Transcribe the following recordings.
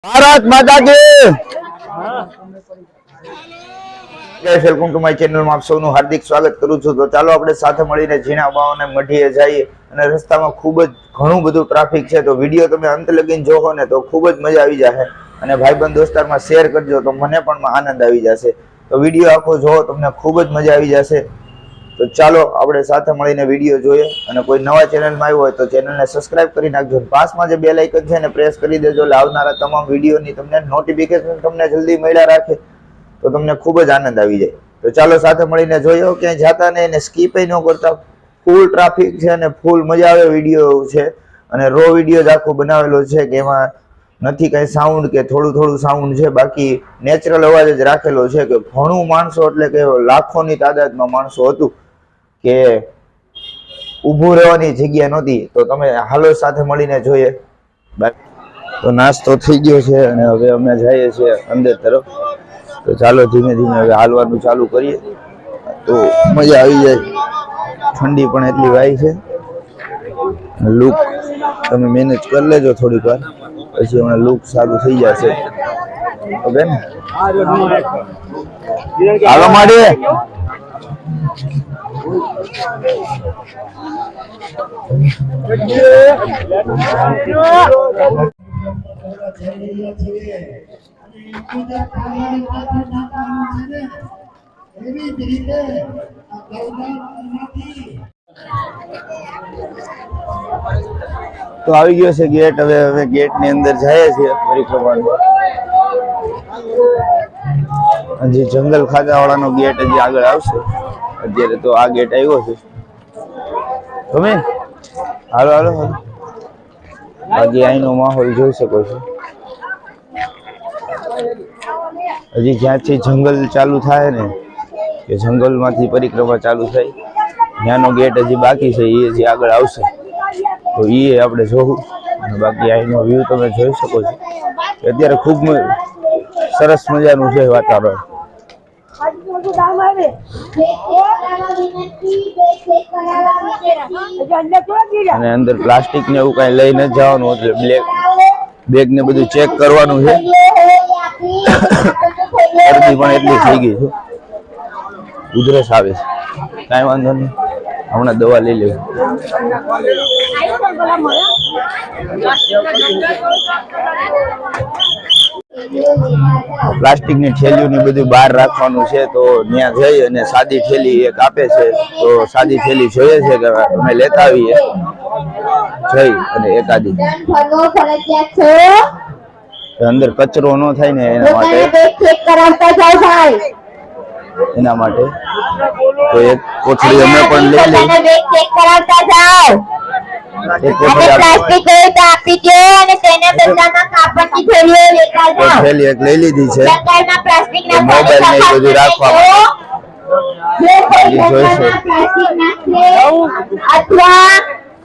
ભારત માતા કી જય. Welcome to my channel માં આપ સૌનું હાર્દિક સ્વાગત કરું છું. તો ચાલો આપણે સાથે મળીને ઝીણા બાવાને મઢીએ જઈએ. અને રસ્તામાં ખૂબ જ ઘણું બધું ટ્રાફિક છે, તો વિડીયો તમે અંત લગીને જોવો ને તો ખૂબ જ મજા આવી જશે. અને ભાઈબંધ દોસ્તારમાં શેર કરજો તો મને પણ આનંદ આવી જશે. તો વિડીયો આખો જોવો, તમને ખૂબ જ મજા આવી જશે. તો ચાલો આપણે સાથે મળીને વિડીયો જોઈએ. અને કોઈ નવા ચેનલમાં આવ્યો હોય તો ચેનલને સબસ્ક્રાઇબ કરી નાખજો. પાસમાં જે બેલ આઇકન છે ને પ્રેસ કરી દેજો, એટલે આવનારા તમામ વિડીયોની તમને નોટિફિકેશન તમને જલ્દી મળ્યા રાખે, તો તમને ખૂબ જ આનંદ આવી જાય. તો ચાલો સાથે મળીને જોઈએ. ક્યાંય જાતા નહીં અને સ્કીપ ન કરતા. ફૂલ ટ્રાફિક છે અને ફૂલ મજા આવે વિડીયો છે. અને રો વિડીયો જ આખો બનાવેલો છે કે એમાં નથી કઈ સાઉન્ડ કે થોડું સાઉન્ડ છે, બાકી નેચરલ અવાજ જ રાખેલો છે. કે ઘણું માણસો એટલે કે લાખોની તાદાદમાં માણસો હતું કે ઊભું રહેવાની જગ્યા નહોતી. તો તમે હાલો સાથે મળીને જોઈએ. તો નાસ્તો થઈ ગયો છે અને હવે અમે જઈએ છીએ અંદર તરફ. તો ચાલો ધીમે ધીમે હવે હાલવાનું ચાલુ કરીએ તો મજા આવી જાય. ઠંડી પણ એટલી વાય છે. લુક તમે મેનેજ કરી લેજો થોડીક વાર, પછી હમણાં લુક સારું થઈ જશે. ઓકે ને, હાલો માંડીએ. તો આવી ગયો છે ગેટ. હવે ગેટ ની અંદર જાય છે પરિક્રમા. હજી જંગલ ખાતા વાળાનો ગેટ હજી આગળ આવશે. અત્યારે તો આ ગેટ આવ્યો છે. તમે હાલો હાલો હાલો. બાકી અહીંનો માહોલ જોઈ શકો છો. હજી જ્યાંથી જંગલ ચાલુ થાય ને, કે જંગલમાંથી પરિક્રમા ચાલુ થાય, ત્યાંનો ગેટ હજી બાકી છે. એ હજી આગળ આવશે તો એ આપણે જોવું. બાકી અહીંનો વ્યૂ તમે જોઈ શકો છો. અત્યારે ખૂબ સરસ મજાનું છે વાતાવરણ. અને અંદર પ્લાસ્ટિક ને એવું કઈ લઈ નથી જવાનું, એટલે બેગ ને બધું ચેક કરવાનું છે. ગરમી પણ એટલી થઈ ગઈ છે, ઉધરસ આવે છે. કાંઈ વાંધો નહીં, હમણાં દવા લઈ લેવું. પ્લાસ્ટિક ની થેલીઓની બધું બહાર રાખવાનું છે. તો ત્યાં જઈ અને સાદી થેલી એક આપે છે, તો સાદી થેલી જોઈએ છે કે અમે લેતા આવીએ જઈ અને એકાદી. અંદર કચરો ન થાય ને એના માટે તો એક કોથળી અમે પણ લઈ લઈએ. થેલી એક લઈ લીધી છે. મોબાઈલ ને બધું રાખવા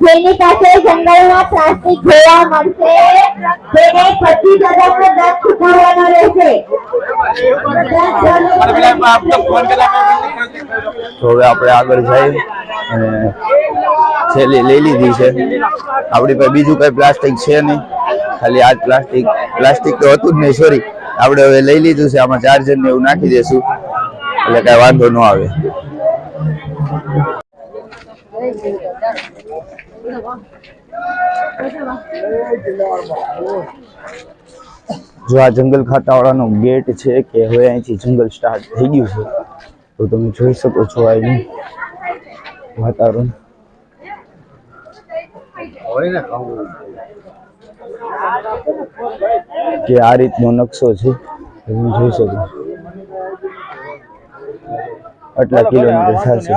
જેની પાસે જંગલમાં પ્લાસ્ટિક જોવા મળશે તેને 25,000 નો દંડ ચૂકવવાનો રહેશે. તો હવે આપણે આગળ જઈએ અને થેલી લઈ લીધી છે. આપણી પાસે બીજું કઈ પ્લાસ્ટિક છે નહીં, ખાલી આ પ્લાસ્ટિક તો હતું જ નહીં, સોરી. આપણે હવે લઈ લીધું છે. આમાં ચાર્જર ને એવું નાખી દેશું એટલે કઈ વાંધો ન આવે. જો આ જંગલ ખાતા વાળાનો ગેટ છે કે હવે અહીંથી જંગલ સ્ટાર્ટ થઈ ગયું છે. તો તમે જોઈ શકો છો અહીંનું વાતાવરણ. કે આ રીતનો નકશો છે, તમે જોઈ શકો. આટલા કિલોમીટર થશે.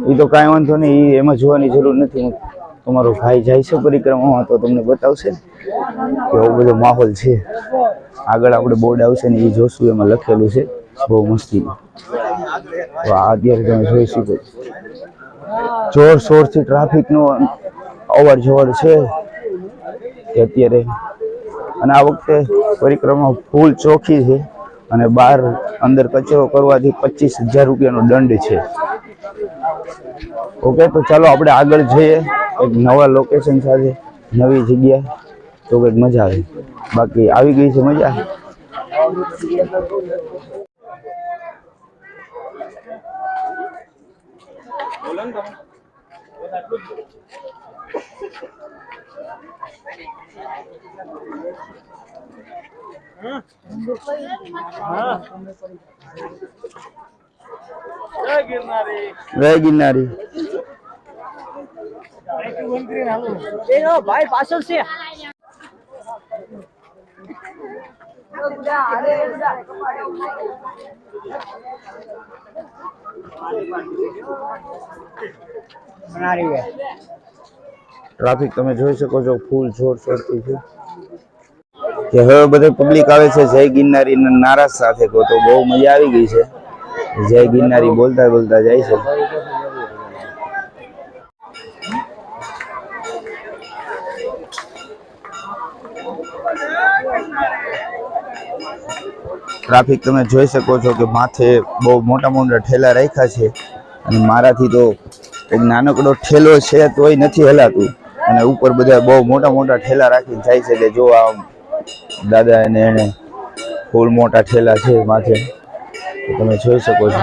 એ તો કાંઈ વાંધો નહીં, એમાં જોવાની જરૂર નથી. તમારો ભાઈ જાય છે પરિક્રમામાં તો તમને બતાવશે કે એવો બધો માહોલ છે. આગળ આપણે બોર્ડ આવશે ને એ જોશું, એમાં લખેલું છે બહુ મસ્તી. તો આ અત્યારે તમે જોઈ શકો જોરશોરથી ટ્રાફિકનો અવર જવર છે અત્યારે. અને આ વખતે પરિક્રમા ફૂલ ચોખ્ખી છે. અને બહાર અંદર કચરો કરવાથી 25,000 રૂપિયાનો દંડ છે. ઓકે, તો ચાલો આપણે આગળ જઈએ એક નવા લોકેશન સાથે, નવી જગ્યા. તો કંઈક મજા આવે. બાકી આવી ગઈ છે મજા. જય ગિરનારી. ભાઈ પાછળ છે. ટ્રાફિક તમે જોઈ શકો છો ફૂલ જોરશોરથી છે કે હવે બધે પબ્લિક આવે છે જય ગિરનારી ના નારા સાથે તો બહુ મજા આવી ગઈ છે. જય ગિરનારી બોલતા બોલતા જાય છે. ટ્રાફિક તમે જોઈ શકો છો કે માથે બહુ મોટા મોટા ઠેલા રાખ્યા છે અને મારાથી તો એક નાનકડો ઠેલો છે તોય નથી હલાતું અને ઉપર બધા બહુ મોટા મોટા ઠેલા રાખીને જાય છે કે જો આ દાદા એને ફૂલ મોટા ઠેલા છે માથે તમે જોઈ શકો છો.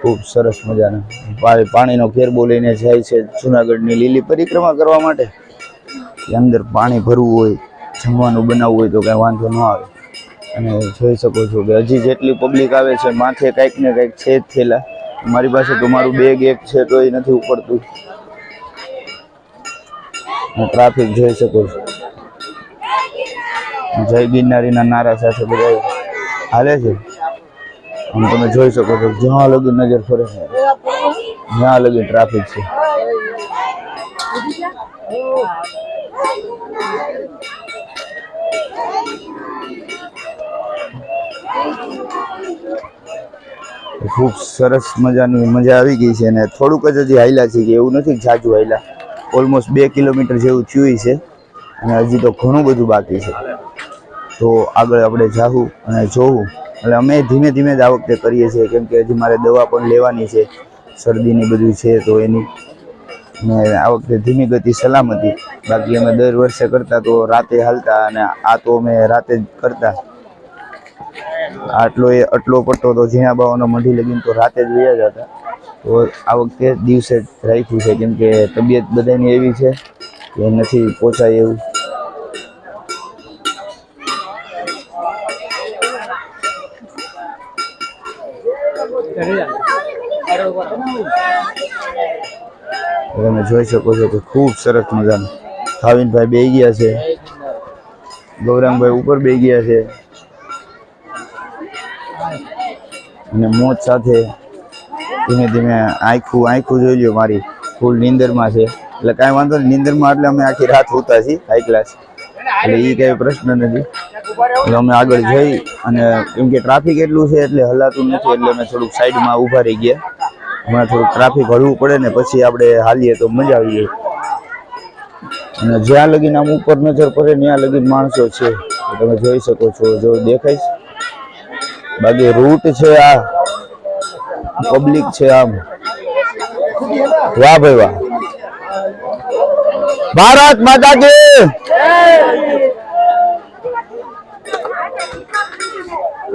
ખૂબ સરસ મજાના પાણીનો કેરબો લઈને જાય છે જુનાગઢની લીલી પરિક્રમા કરવા માટે. અંદર પાણી ભરવું હોય જમવાનું બનાવવું હોય તો કઈ વાંધો ન આવે. અને જોઈ શકો છો કે હજી જેટલી પબ્લિક આવે છે માથે કંઈક ને કંઈક છે જ થયેલા. મારી પાસે તો મારું બેગ એક છે તો એ નથી ઉપડતું. ટ્રાફિક જોઈ શકો છો જય ગિરનારીના નારા સાથે બધા હાલે છે. આમ તમે જોઈ શકો છો જ્યાં લગી નજર ફરે છે જ્યાં લગી ટ્રાફિક છે. ખૂબ સરસ મજાની મજા આવી ગઈ છે અને થોડુંક જ હજી હાલ્યા છે કે એવું નથી જાજુ હાલ્યા. ઓલમોસ્ટ 2 કિલોમીટર જેવું થયું છે અને હજી તો ઘણું બધું બાકી છે. તો આગળ આપણે જાવું અને જોવું. એટલે અમે ધીમે ધીમે જ આ વખતે કરીએ છીએ કેમ કે હજી મારે દવા પણ લેવાની છે શરદીની બધું છે તો એની. ને આ વખતે ધીમી ગતિ સલામતી. બાકી અમે દર વર્ષે કરતા તો રાતે હાલતા અને આ તો અમે રાતે જ કરતા. આટલો પટ્ટો તો ઝીણા બાવાનો મઢી લગીને તો રાતે જ વયા જતા. તો આ વખતે દિવસે જ રાખ્યું છે કેમ કે તબિયત બધાની એવી છે કે નથી પહોંચાય એવું. તમે જોઈ શકો છો કે ખૂબ સરસ મજાનું ભાવિનભાઈ બેસી ગયા છે, ગૌરાંગભાઈ ઉપર બેસી ગયા છે અને મોજ સાથે ધીમે ધીમે આંખું જોઈ લ્યો મારી ફૂલ નીંદરમાં છે. એટલે કાંઈ વાંધો નહીં, નીંદરમાં એટલે અમે આખી રાત હોતા છીએ હાઈ ક્લાસ, એટલે એ કાંઈ પ્રશ્ન નથી. એટલે અમે આગળ જઈ અને કેમ કે ટ્રાફિક એટલું છે એટલે હલાતું નથી એટલે અમે થોડુંક સાઈડમાં ઊભા રહી ગયા. હમણાં થોડુંક ટ્રાફિક હળવું પડે ને પછી આપણે હાલીએ તો મજા આવી જાય. અને જ્યાં લગીને આમ ઉપર નજર પડે ત્યાં લગીને માણસો છે તમે જોઈ શકો છો. જો દેખાય છે બાકી રૂટ છે આ પબ્લિક છે આમ. વાહ ભાઈ વાહ, ભારત માતા કી.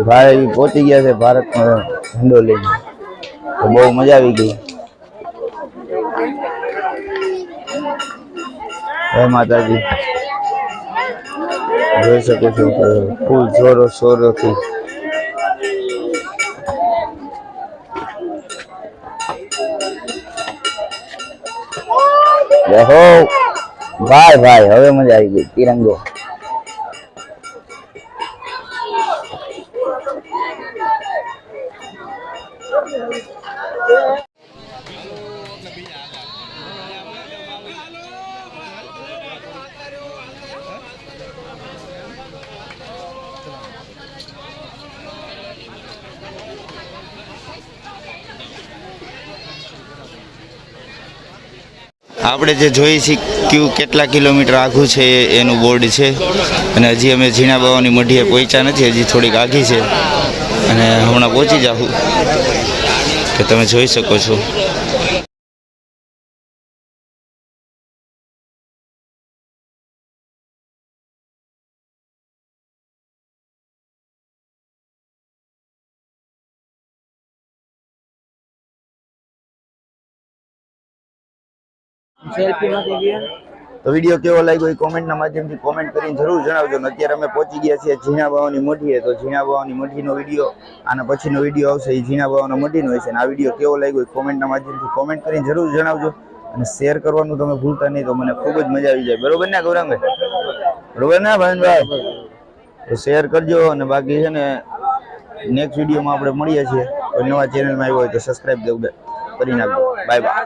ભાઈ પહોંચી ગયા છે ભારતનો ઝંડો લઈને, તો બહુ મજા આવી ગઈ. જય માતાજી. જોઈ શકો છો ફૂલ જોરો શોરોથી ભાઈ હવે મજા આવી ગઈ. તિરંગો આપણે જે જોઈ શીખ્યું કેટલા કિલોમીટર આઘું છે એનું બોર્ડ છે અને હજી અમે ઝીણા બાવાની મઢીએ પહોંચ્યા નથી, હજી થોડીક આઘી છે અને હમણાં પહોંચી જાઉં કે તમે જોઈ શકો છો. તો વિડીયો કેવો લાગ્યો એ કોમેન્ટના માધ્યમથી કોમેન્ટ કરીને જરૂર જણાવજો. ને અત્યારે અમે પહોંચી ગયા છીએ ઝીણા બાવાની મઢીએ. તો ઝીણા બાવાની મઢીનો વિડીયો આના પછીનો વિડીયો આવશે એ ઝીણા બાવાના મઢીનો હશે. અને આ વિડીયો કેવો લાગ્યો એ કોમેન્ટના માધ્યમથી કોમેન્ટ કરીને જરૂર જણાવજો. અને શેર કરવાનું તમે ભૂલતા નહીં, તો મને ખૂબ જ મજા આવી જાય. બરોબર ને ગૌરાંગભાઈ? બરોબર ને ભાઈ? તો શેર કરજો. અને બાકી છે ને નેક્સ્ટ વિડીયોમાં આપણે મળીએ છીએ. કોઈ નવા ચેનલમાં આવ્યો હોય તો સબસ્ક્રાઇબ કરી નાખજો. Bye bye.